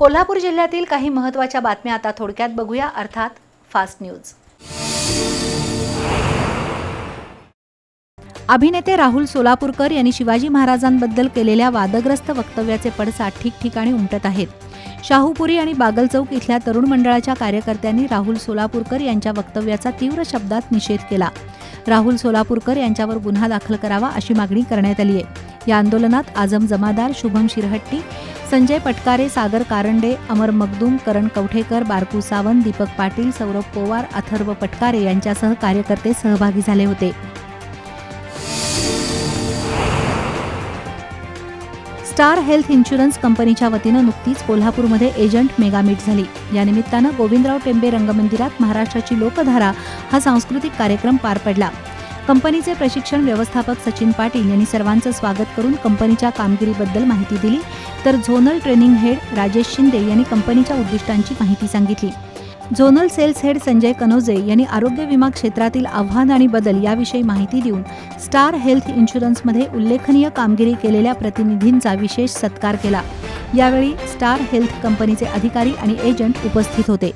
कोल्हापूर जिल्ह्यातील काही महत्त्वाच्या बातम्या आता थोडक्यात बघूया, अर्थात फास्ट न्यूज। अभिनेते राहुल सोलापूरकर यांनी शिवाजी महाराजांबद्दल केलेल्या वादग्रस्त वक्तव्याचे पडसाद ठिकठिकाणी उमटत आहेत। शाहूपुरी आणि बागल चौक इथल्या तरुण मंडळाच्या कार्यकर्त्यांनी राहुल सोलापूरकर यांच्या वक्तव्याचा तीव्र शब्दात निषेध केला। राहुल सोलापूरकर यांच्यावर गुन्हा दाखल करावा अशी मागणी करण्यात आली आहे। या आंदोलनात आझम जमादार, शुभम शिरहट्टी, संजय पटकारे, सागर कारंडे, अमर मगदूम, करण कवठेकर, बारकू सावंत, दीपक पाटील, सौरभ पोवार, अथर्व पटकारे यांच्यासह कार्यकर्ते सहभागी झाले होते। स्टार हेल्थ इन्शुरन्स कंपनीच्या वतीनं नुकतीच कोल्हापूरमध्ये एजंट मेगा मीट झाली। या निमित्तानं गोविंदराव टेंबे रंगमंदिरात महाराष्ट्राची लोकधारा हा सांस्कृतिक कार्यक्रम पार पडला। कंपनीचे प्रशिक्षण व्यवस्थापक सचिन पाटील यांनी सर्वांचं स्वागत करून कंपनीच्या कामगिरीबद्दल माहिती दिली, तर zonal training head Rajesh Shinde यांनी कंपनीच्या उद्दिष्टांची माहिती सांगितली। Zonal sales head Sanjay Kanoje यांनी आरोग्य विमा क्षेत्रातील आव्हान आणि बदल याविषयी माहिती देऊन स्टार हेल्थ इन्शुरन्समध्ये उल्लेखनीय कामगिरी केलेल्या प्रतिनिधींचा विशेष सत्कार केला। यावेळी स्टार हेल्थ कंपनीचे अधिकारी आणि एजंट उपस्थित होते।